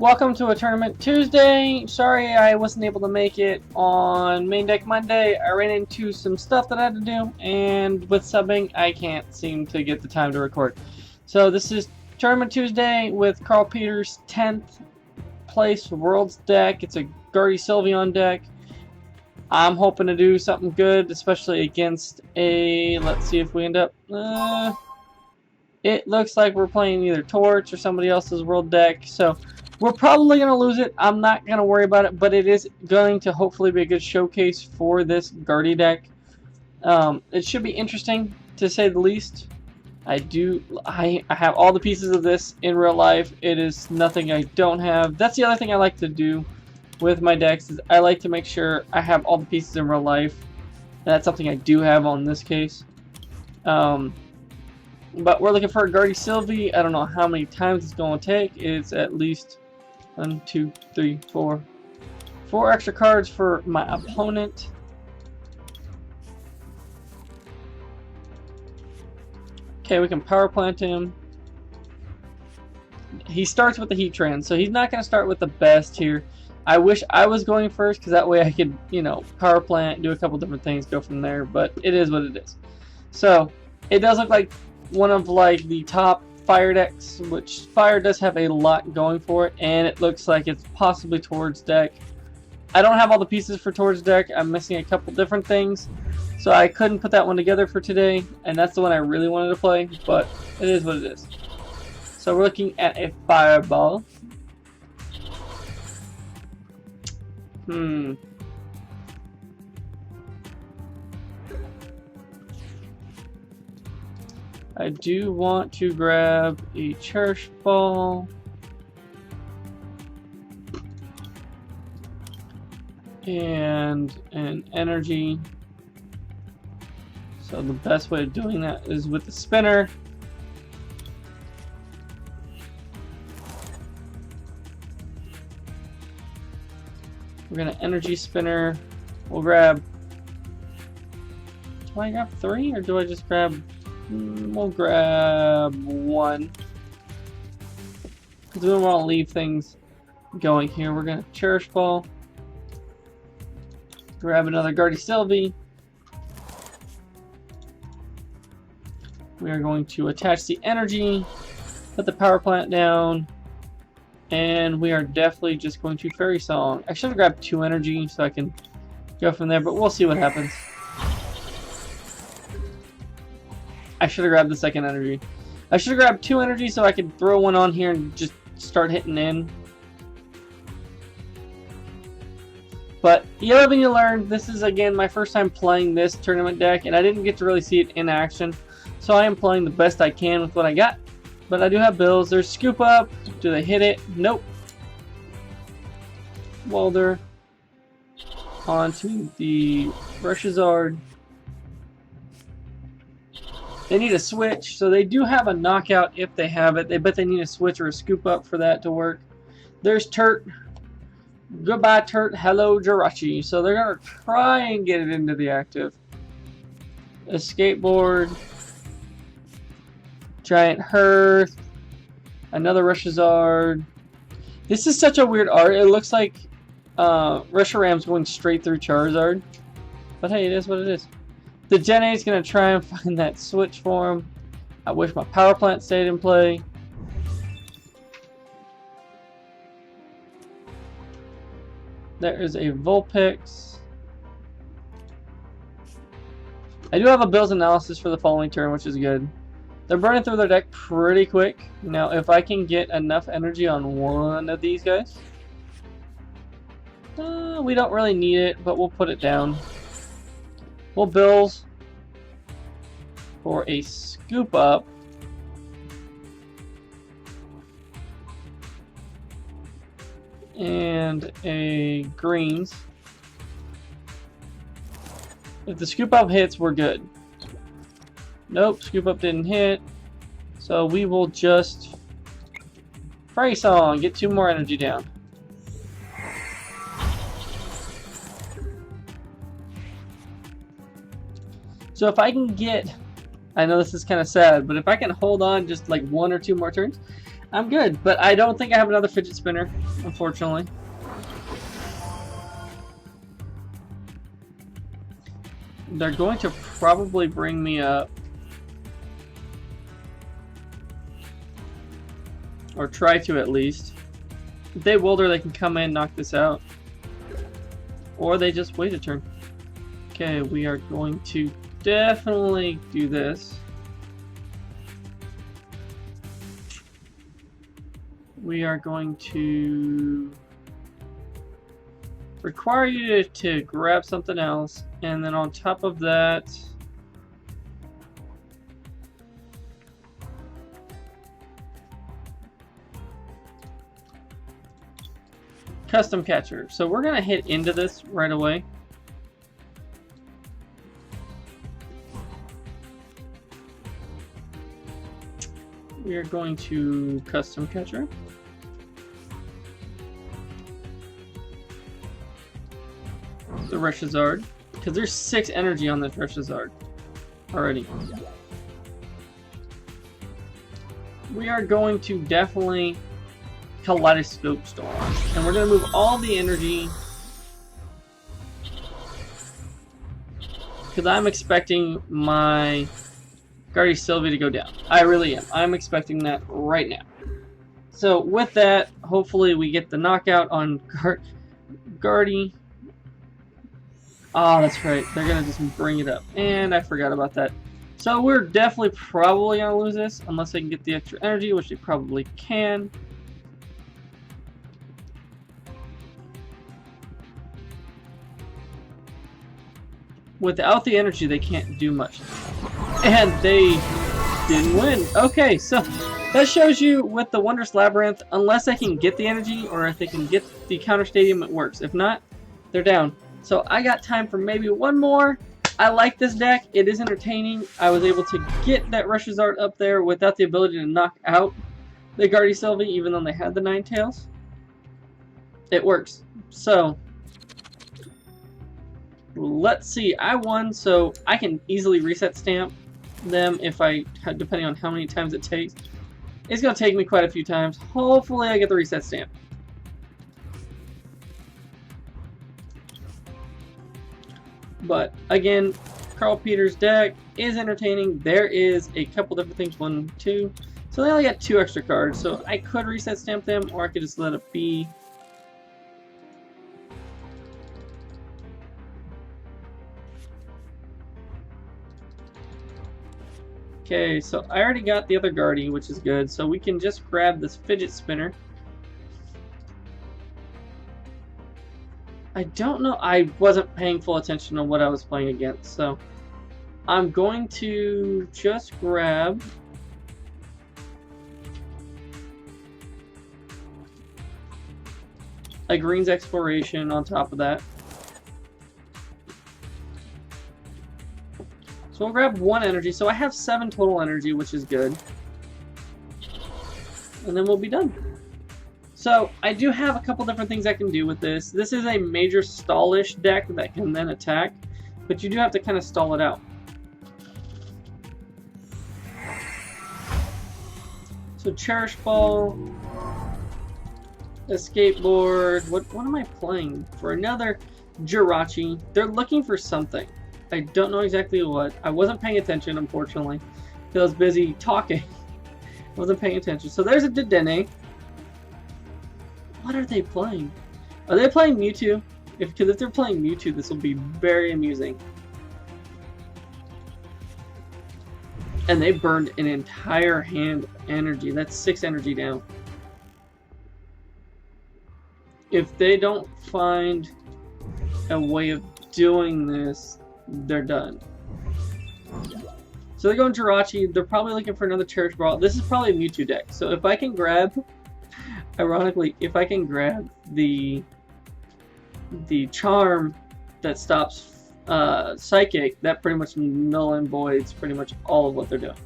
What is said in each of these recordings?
Welcome to a Tournament Tuesday. Sorry I wasn't able to make it on Main Deck Monday. I ran into some stuff that I had to do, and with subbing, I can't seem to get the time to record. So this is Tournament Tuesday with Karl Peter's 10th place Worlds deck. It's a Gardevoir Sylveon deck. I'm hoping to do something good, especially against a... Let's see if we end up... it looks like we're playing either Torch or somebody else's World deck, so... We're probably going to lose it. I'm not going to worry about it, but it is going to hopefully be a good showcase for this Gardevoir deck. It should be interesting, to say the least. I have all the pieces of this in real life. It is nothing I don't have. That's the other thing I like to do with my decks, is I like to make sure I have all the pieces in real life. That's something I do have on this case. But we're looking for a Gardevoir Sylvie. I don't know how many times it's going to take. It's at least... 1, 2, 3, 4. 4 extra cards for my opponent. Okay, we can Power Plant him. He starts with the Heat Trend, so he's not going to start with the best here. I wish I was going first, because that way I could, you know, Power Plant, do a couple different things, go from there, but it is what it is. So, it does look like one of, like, the top Fire decks, which Fire does have a lot going for it, and it looks like it's possibly Torch deck. I don't have all the pieces for Torch deck. I'm missing a couple different things, so I couldn't put that one together for today, and that's the one I really wanted to play, but it is what it is. So we're looking at a Fireball. I do want to grab a Cherish Ball. And an Energy. So the best way of doing that is with the spinner. We're gonna Energy Spinner. We'll grab... Do I grab 3 or do I just grab... We'll grab 1. Because we don't want to leave things going here. We're going to Cherish Ball. Grab another Gardevoir Sylvie. We are going to attach the Energy. Put the Power Plant down. And we are definitely just going to Fairy Song. I should have grabbed 2 Energy so I can go from there. But we'll see what happens. I should have grabbed the second Energy. I should have grabbed 2 Energy so I could throw one on here and just start hitting in. But you live and you learn. This is, again, my first time playing this tournament deck, and I didn't get to really see it in action. So I am playing the best I can with what I got. But I do have bills. There's Scoop Up. Do they hit it? Nope. Welder. Onto the Charizard. They need a switch, so they do have a knockout if they have it. But they need a switch or a scoop up for that to work. There's Turt. Goodbye, Turt. Hello, Jirachi. So they're going to try and get it into the active. A skateboard. Giant Hearth. Another Charizard. This is such a weird art. It looks like Reshiram's going straight through Charizard. But hey, it is what it is. The Gen 8 is going to try and find that switch for him. I wish my Power Plant stayed in play. There is a Vulpix. I do have a Bills analysis for the following turn, which is good. They're burning through their deck pretty quick. Now, if I can get enough energy on one of these guys. We don't really need it, but we'll put it down. We'll Bills for a Scoop Up. And a Greens. If the Scoop Up hits, we're good. Nope, Scoop Up didn't hit. So we will just Fairy Song, get 2 more energy down. So if I can get, I know this is kind of sad, but if I can hold on just like 1 or 2 more turns, I'm good, but I don't think I have another fidget spinner, unfortunately. They're going to probably bring me up. Or try to at least. If they Wilder, they can come in, knock this out. Or they just wait a turn. Okay, we are going to definitely do this. We are going to require you to grab something else, and then on top of that, custom catcher. So we're gonna hit into this right away. We are going to custom catcher. The Reshazard, because there's 6 energy on the Reshazard already. We are going to definitely Kaleidoscope Storm, and we're going to move all the energy because I'm expecting my Gardevoir Sylveon to go down. I really am. I'm expecting that right now. So with that, hopefully we get the knockout on Gardevoir. Oh, that's right. They're going to just bring it up. And I forgot about that. So we're definitely probably going to lose this unless they can get the extra energy, which they probably can. Without the energy, they can't do much. And they didn't win. Okay, so that shows you with the Wondrous Labyrinth, unless they can get the energy or if they can get the counter stadium, it works. If not, they're down. So I got time for maybe one more. I like this deck. It is entertaining. I was able to get that Reshazard up there without the ability to knock out the Gardevoir Sylveon, even though they had the 9 tails. It works. So let's see. I won, so I can easily reset stamp them if I, depending on how many times it takes. It's going to take me quite a few times. Hopefully I get the reset stamp. But again, Carl Peters' deck is entertaining. There is a couple different things, 1, 2. So they only got 2 extra cards. So I could reset stamp them, or I could just let it be. Okay, so I already got the other Gardevoir, which is good. So we can just grab this fidget spinner. I don't know, I wasn't paying full attention on what I was playing against, so I'm going to just grab a Green's Exploration on top of that. So we'll grab 1 energy, so I have 7 total energy, which is good. And then we'll be done. So, I do have a couple different things I can do with this. This is a major stallish deck that can then attack, but you do have to kind of stall it out. So, Cherish Ball, Escape Board, what am I playing? For another Jirachi. They're looking for something. I don't know exactly what. I wasn't paying attention, unfortunately, because I was busy talking. I wasn't paying attention. So, there's a Dedenne. What are they playing? Are they playing Mewtwo? Because if they're playing Mewtwo, this will be very amusing. And they burned an entire hand of energy. That's 6 energy down. If they don't find a way of doing this, they're done. So they're going Jirachi. They're probably looking for another Cherish Ball. This is probably a Mewtwo deck. So if I can grab... Ironically, if I can grab the charm that stops Psychic, that pretty much null and voids pretty much all of what they're doing.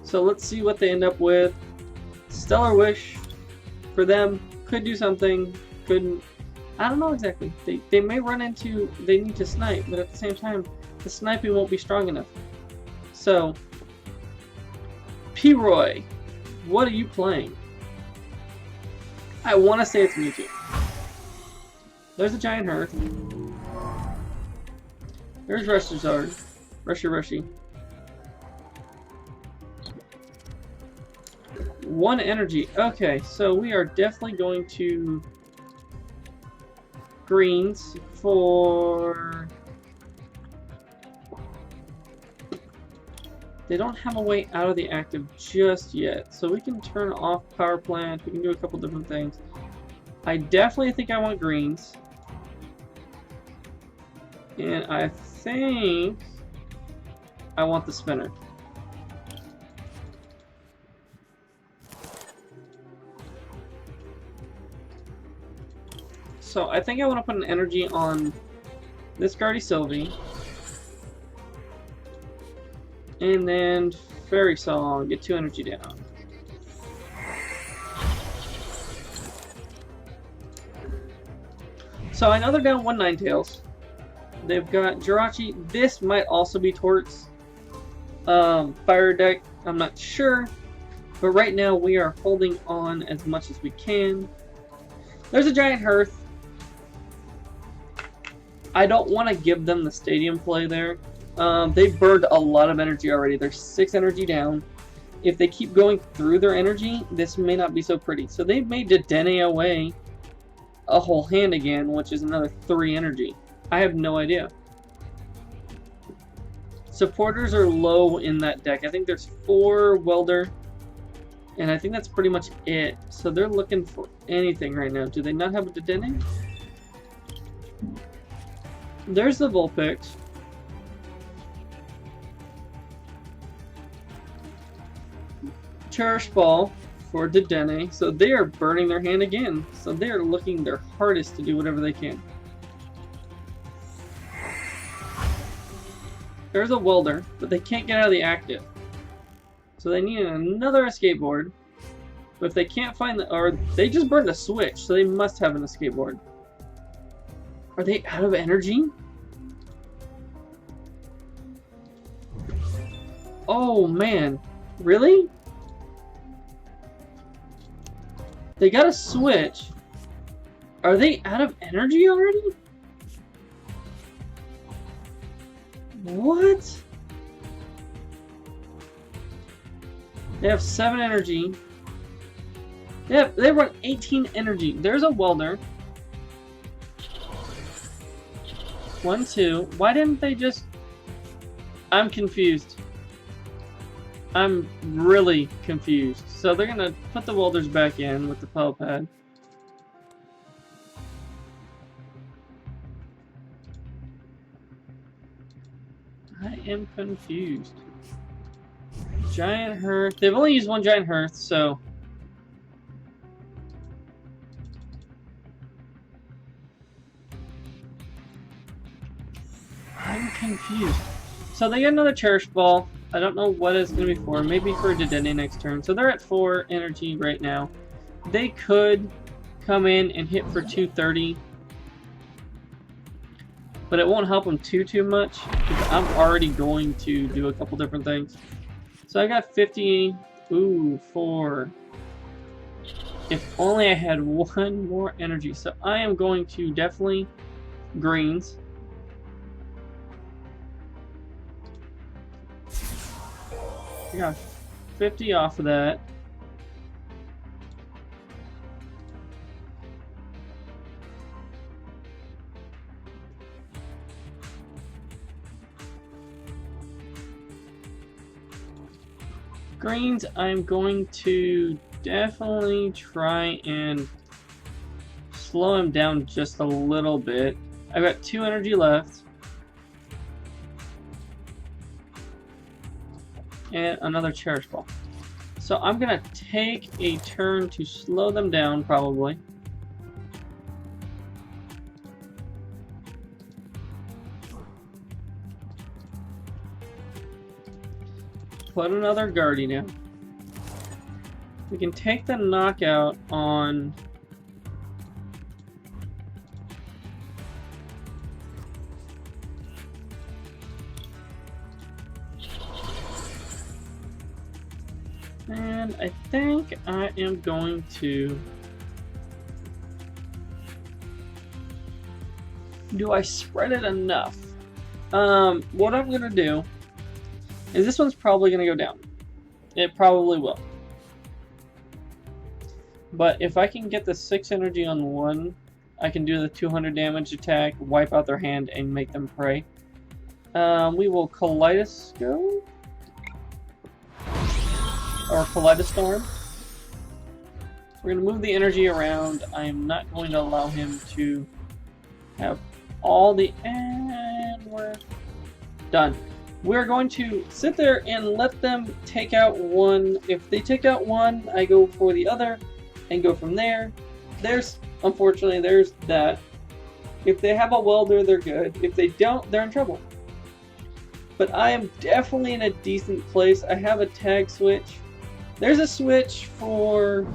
So let's see what they end up with. Stellar Wish for them could do something, couldn't. I don't know exactly. They may run into they need to snipe, but at the same time, the sniping won't be strong enough. So P-Roy, what are you playing? I want to say it's Mewtwo. There's a Giant Hearth. There's Rushazard. Rushy. One energy. Okay, so we are definitely going to greens for... They don't have a way out of the active just yet, so we can turn off Power Plant. We can do a couple different things. I definitely think I want greens. And I think I want the spinner. So I think I want to put an energy on this Gardevoir Sylveon. And then Fairy Song, get 2 energy down. So I know they're down 1 Ninetales. They've got Jirachi. This might also be Tort's fire deck. I'm not sure. But right now we are holding on as much as we can. There's a Giant Hearth. I don't want to give them the stadium play there. They've burned a lot of energy already. They're 6 energy down. If they keep going through their energy, this may not be so pretty. So they've made Dedenne away a whole hand again, which is another 3 energy. I have no idea. Supporters are low in that deck. I think there's 4 Welder, and I think that's pretty much it. So they're looking for anything right now. Do they not have a Dedenne? There's the Vulpix. Cherish Ball for Dedenne. So they are burning their hand again. So they are looking their hardest to do whatever they can. There's a Welder, but they can't get out of the active. So they need another escape board. But if they can't find the... Or they just burned a switch, so they must have an escape board. Are they out of energy? Oh, man. Really? They got a switch. Are they out of energy already? What? They have 7 energy. They run 18 energy. There's a Welder. 1, 2. Why didn't they just... I'm confused. I'm really confused. So they're gonna put the Welders back in with the Power Pad. I am confused. Giant Hearth. They've only used 1 Giant Hearth, so... I'm confused. So they get another Cherish Ball. I don't know what it's going to be for. Maybe for Dedenne next turn. So they're at 4 energy right now. They could come in and hit for 230. But it won't help them too much. Because I'm already going to do a couple different things. So I got 50. Ooh, 4. If only I had 1 more energy. So I am going to definitely greens. I got 50 off of that. Greens, I'm going to definitely try and slow him down just a little bit. I've got 2 energy left. And another Cherish Ball. So I'm going to take a turn to slow them down, probably. Put another Guardy down. We can take the knockout on... And I think I am going to... Do I spread it enough? What I'm going to do is this one's probably going to go down. It probably will. But if I can get the 6 energy on one, I can do the 200 damage attack, wipe out their hand, and make them pray. We will Kaleidoscope? Or Kaleidostorm. We're going to move the energy around. I am not going to allow him to have all the... And we're done. We're going to sit there and let them take out one. If they take out one, I go for the other and go from there. Unfortunately, there's that. If they have a welder, they're good. If they don't, they're in trouble. But I am definitely in a decent place. I have a tag switch. There's a switch for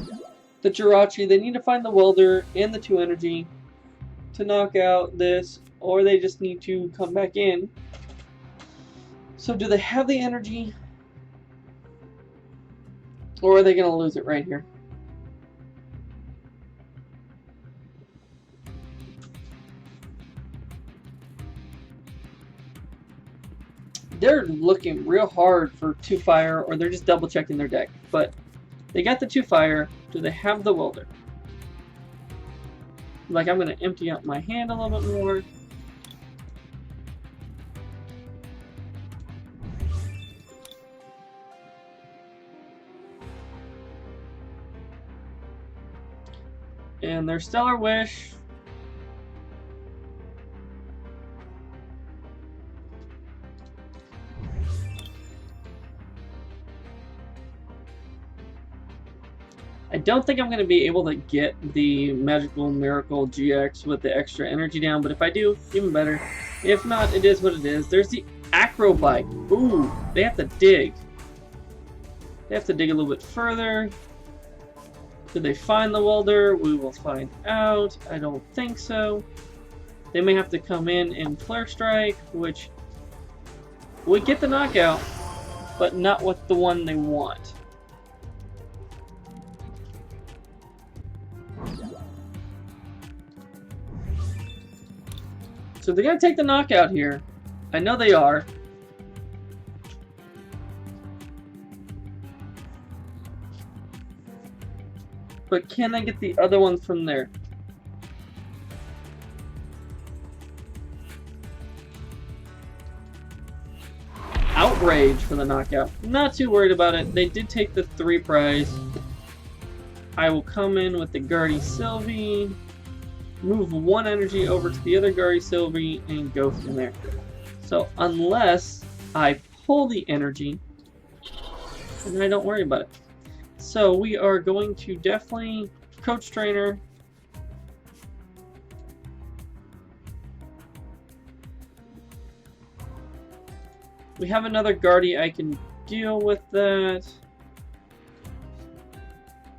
the Jirachi. They need to find the welder and the 2 energy to knock out this, or they just need to come back in. So do they have the energy? Or are they going to lose it right here? They're looking real hard for 2 fire, or they're just double checking their deck. But they got the 2 fire. Do they have the welder? Like, I'm going to empty out my hand a little bit more. And their Stellar Wish. I don't think I'm going to be able to get the Magical Miracle GX with the extra energy down, but if I do, even better. If not, it is what it is. There's the Acrobike. Ooh, they have to dig. They have to dig a little bit further. Did they find the welder? We will find out. I don't think so. They may have to come in and Flare Strike, which would get the knockout, but not with the one they want. So they're going to take the knockout here. I know they are. But can they get the other ones from there? Outrage for the knockout. Not too worried about it. They did take the 3 prize. I will come in with the Gardevoir Sylveon, move 1 energy over to the other Gardevoir Sylveon, and go from there. So unless I pull the energy, then I don't worry about it. So we are going to definitely Coach Trainer. We have another Gardevoir, I can deal with that.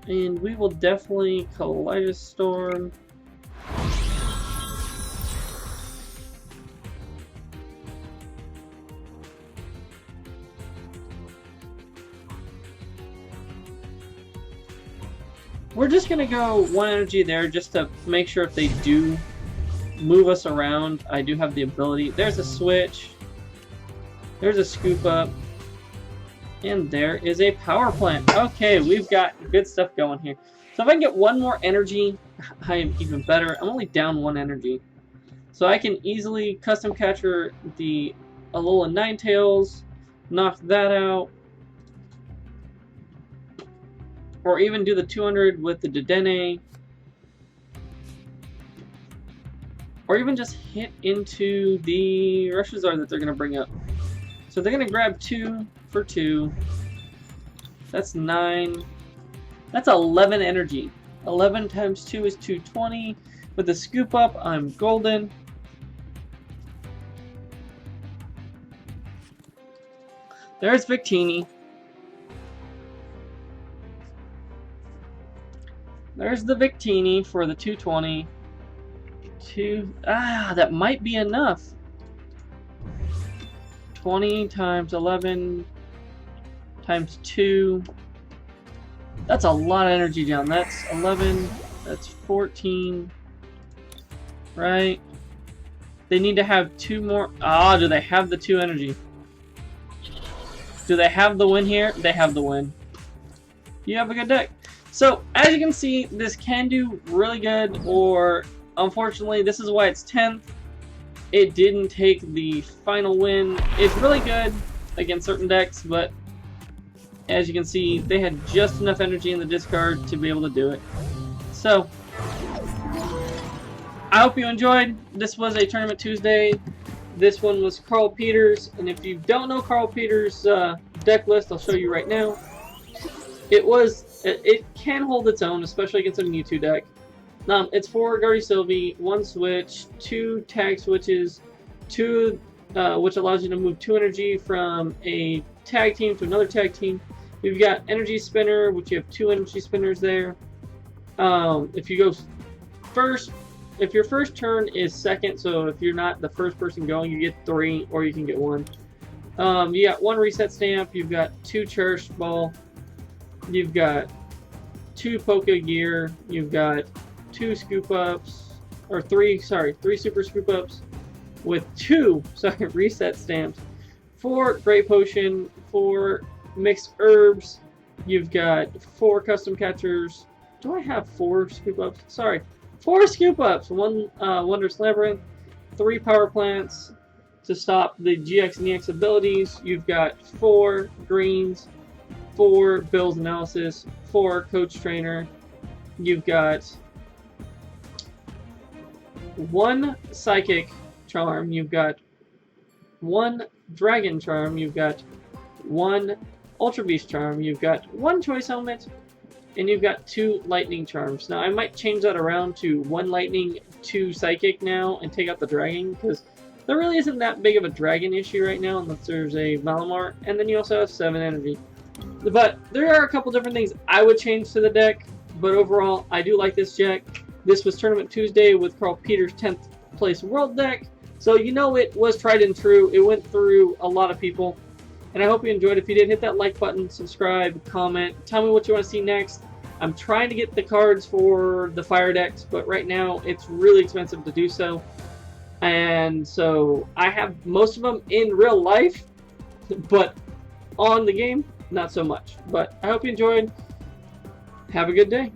And we will definitely Kaleidostorm. We're just going to go 1 energy there just to make sure if they do move us around, I do have the ability. There's a switch. There's a scoop up. And there is a power plant. Okay, we've got good stuff going here. So if I can get 1 more energy, I am even better. I'm only down 1 energy. So I can easily custom capture the Alola Ninetales, knock that out. Or even do the 200 with the Dedenne. Or even just hit into the Reshazar that they're going to bring up. So they're going to grab 2 for 2. That's 9. That's 11 energy. 11 times 2 is 220. With the scoop up, I'm golden. There's Victini. There's the Victini for the 220. That might be enough. 20 times 11 times 2. That's a lot of energy down. That's 11, that's 14, right? They need to have 2 more. Ah, do they have the 2 energy? Do they have the win here? They have the win. You have a good deck. So, as you can see, this can do really good, or unfortunately, this is why it's 10th. It didn't take the final win. It's really good against certain decks, but as you can see, they had just enough energy in the discard to be able to do it. So, I hope you enjoyed. This was a Tournament Tuesday. This one was Karl Peters, and if you don't know Karl Peters' deck list, I'll show you right now. It can hold its own, especially against a Mewtwo deck. It's 4 Gardevoir Sylveon, 1 Switch, 2 Tag Switches, 2 which allows you to move 2 energy from a tag team to another tag team. You've got Energy Spinner, which you have 2 Energy Spinners there. If you go first, if your first turn is second, so if you're not the first person going, you get 3, or you can get 1. You got 1 Reset Stamp, you've got 2 Cherish Ball, you've got 2 Pokégear, you've got 2 Scoop Ups, or 3 Super Scoop Ups, with 2 Reset Stamps, 4 Great Potion, 4 Mixed Herbs, you've got 4 Custom Catchers. Do I have 4 Scoop Ups? Sorry. 4 Scoop Ups, 1 Wondrous Labyrinth, 3 Power Plants to stop the GX and EX abilities. You've got 4 Greens, 4 Bill's Analysis, 4 Coach Trainer. You've got 1 Psychic Charm. You've got 1 Dragon Charm. You've got 1 Ultra Beast Charm. You've got 1 Choice Helmet. And you've got 2 Lightning Charms. Now, I might change that around to 1 Lightning, 2 Psychic now, and take out the Dragon, because there really isn't that big of a Dragon issue right now, unless there's a Malamar. And then you also have 7 energy. But there are a couple different things I would change to the deck, but overall, I do like this deck. This was Tournament Tuesday with Karl Peters' 10th place World deck, so you know it was tried and true. It went through a lot of people. And I hope you enjoyed. If you did, hit that like button, subscribe, comment, tell me what you want to see next. I'm trying to get the cards for the fire decks, but right now it's really expensive to do so. And so I have most of them in real life, but on the game, not so much. But I hope you enjoyed. Have a good day.